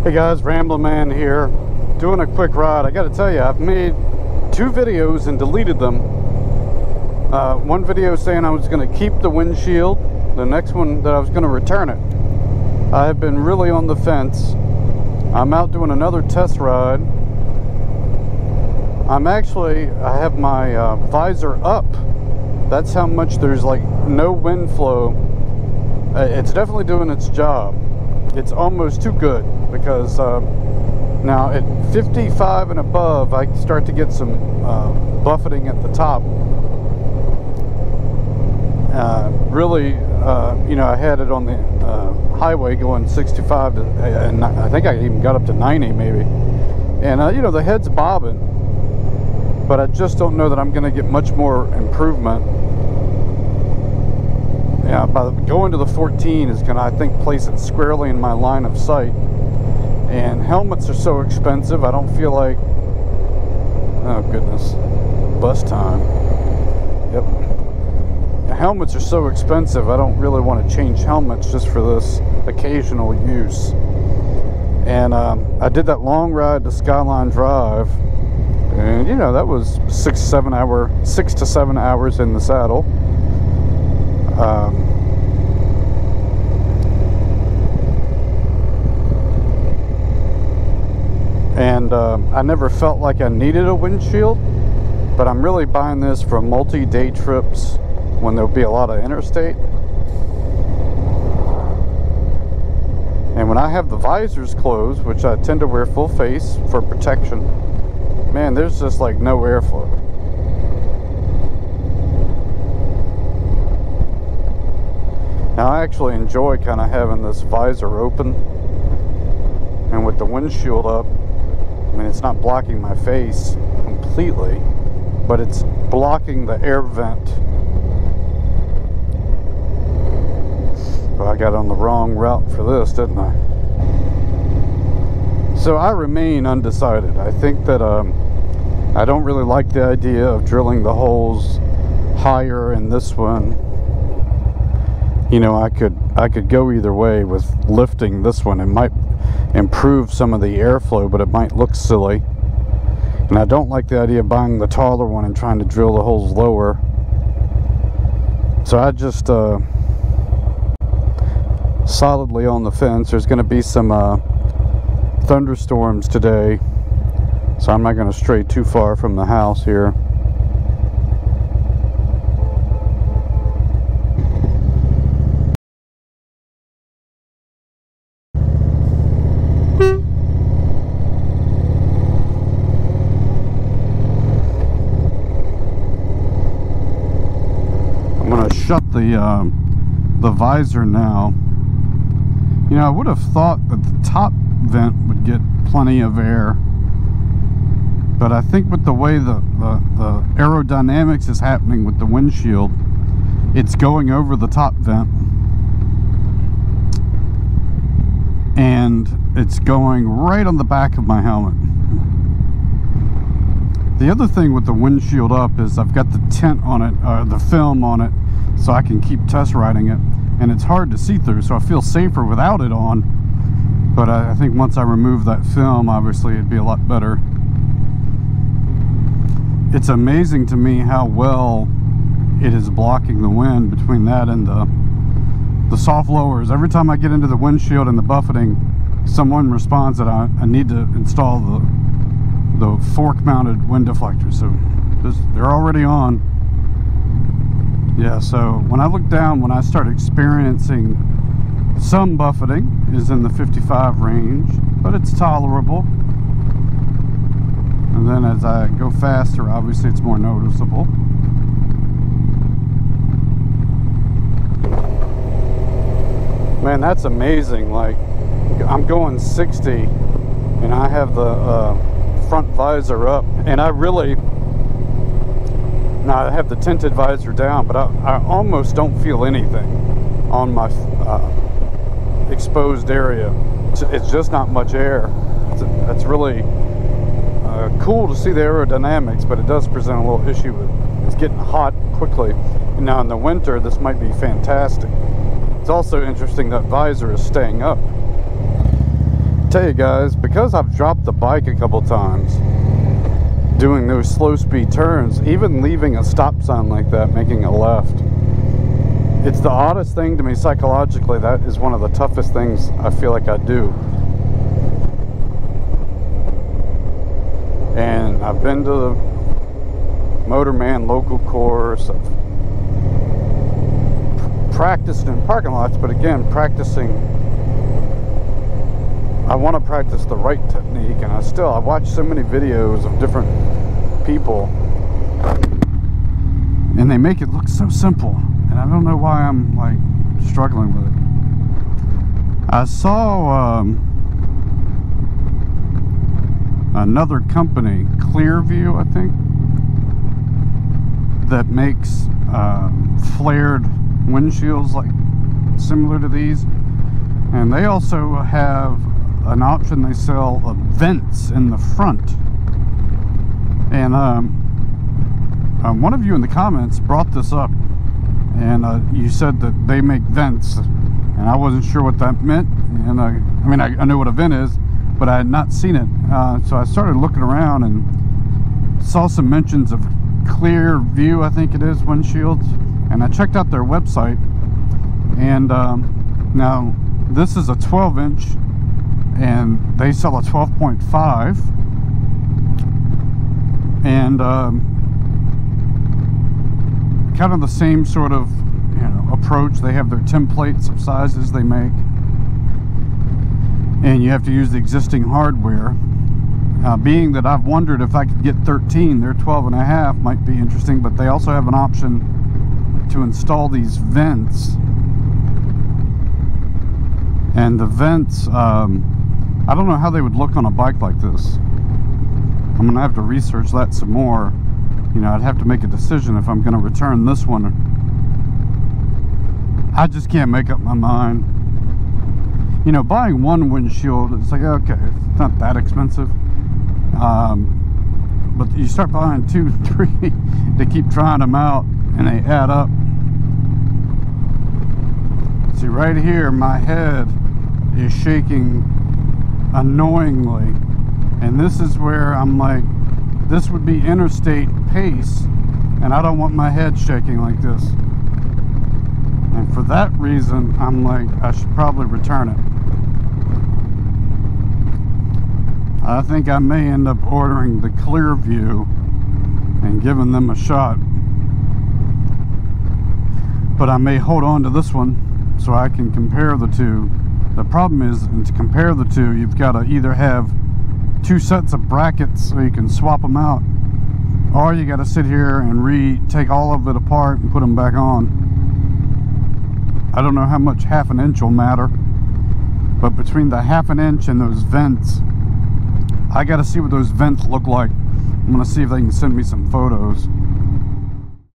Hey guys, Ramblin' Man here, doing a quick ride. I gotta tell you, I've made 2 videos and deleted them. One video saying I was gonna keep the windshield, the next one that I was gonna return it. I have been really on the fence. I'm out doing another test ride. I have my visor up. That's how much there's like no wind flow. It's definitely doing its job. It's almost too good because now at 55 and above I start to get some buffeting at the top. Really, you know, I had it on the highway going 65 to, and I think I even got up to 90 maybe, and you know, the head's bobbing, but I just don't know that I'm going to get much more improvement. Yeah, by going to the 14 is going to, I think, place it squarely in my line of sight. And helmets are so expensive, I don't feel like, oh goodness, bus time. Yep. Helmets are so expensive, I don't really want to change helmets just for this occasional use. And I did that long ride to Skyline Drive, and you know, that was 6 to 7 hours in the saddle. I never felt like I needed a windshield, but I'm really buying this for multi-day trips when there'll be a lot of interstate. And when I have the visors closed, which I tend to wear full face for protection, man, there's just like no airflow. Now I actually enjoy kind of having this visor open, and with the windshield up, I mean, it's not blocking my face completely, but it's blocking the air vent. Well, I got on the wrong route for this, didn't I? So I remain undecided. I think that I don't really like the idea of drilling the holes higher in this one. You know, I could go either way with lifting this one. It might improve some of the airflow, but it might look silly. And I don't like the idea of buying the taller one and trying to drill the holes lower. So I just solidly on the fence. There's going to be some thunderstorms today, so I'm not going to stray too far from the house here. Shut the visor now. You know, I would have thought that the top vent would get plenty of air, but I think with the way the aerodynamics is happening with the windshield, it's going over the top vent and it's going right on the back of my helmet. The other thing with the windshield up is I've got the tint on it, the film on it, so I can keep test riding it, and it's hard to see through, so I feel safer without it on. But I think once I remove that film, obviously it'd be a lot better. It's amazing to me how well it is blocking the wind between that and the soft lowers. Every time I get into the windshield and the buffeting, someone responds that I need to install the fork mounted wind deflectors. So they're already on. Yeah, so when I look down, when I start experiencing some buffeting, is in the 55 range, but it's tolerable. And then as I go faster, obviously it's more noticeable. Man, that's amazing. Like, I'm going 60 and I have the front visor up, and I really, now I have the tinted visor down, but I almost don't feel anything on my exposed area. It's just not much air. That's really cool to see the aerodynamics, but it does present a little issue with it's getting hot quickly. And now in the winter, this might be fantastic. It's also interesting that visor is staying up. Tell you guys, because I've dropped the bike a couple times doing those slow speed turns, even leaving a stop sign like that, making a left, it's the oddest thing to me psychologically. That is one of the toughest things I feel like I do. And I've been to the Motorman local course, I've practiced in parking lots, but again, practicing, I want to practice the right technique, and I watch so many videos of different people and they make it look so simple, and I don't know why I'm like struggling with it. I saw another company, ClearView, I think, that makes flared windshields like similar to these, and they also have an option. They sell vents in the front, and one of you in the comments brought this up, and you said that they make vents, and I wasn't sure what that meant. And I mean, I know what a vent is, but I had not seen it, so I started looking around and saw some mentions of ClearView, I think it is, windshields, and I checked out their website, and now this is a 12-inch, and they sell a 12.5, and kind of the same sort of, you know, approach. They have their templates of sizes they make, and you have to use the existing hardware. Being that I've wondered if I could get 13, their 12.5 might be interesting, but they also have an option to install these vents. And the vents, I don't know how they would look on a bike like this. I'm gonna have to research that some more. You know, I'd have to make a decision if I'm gonna return this one. I just can't make up my mind. You know, buying one windshield, it's like, okay, it's not that expensive. But you start buying 2, 3 to keep trying them out, and they add up. See, right here, my head is shaking annoyingly, and this is where I'm like, this would be interstate pace, and I don't want my head shaking like this. And for that reason, I'm like, I should probably return it. I think I may end up ordering the ClearView and giving them a shot, but I may hold on to this one so I can compare the two. The problem is, and to compare the two, you've got to either have 2 sets of brackets so you can swap them out, or you got to sit here and take all of it apart and put them back on. I don't know how much half an inch will matter, but between the half an inch and those vents, I got to see what those vents look like. I'm going to see if they can send me some photos.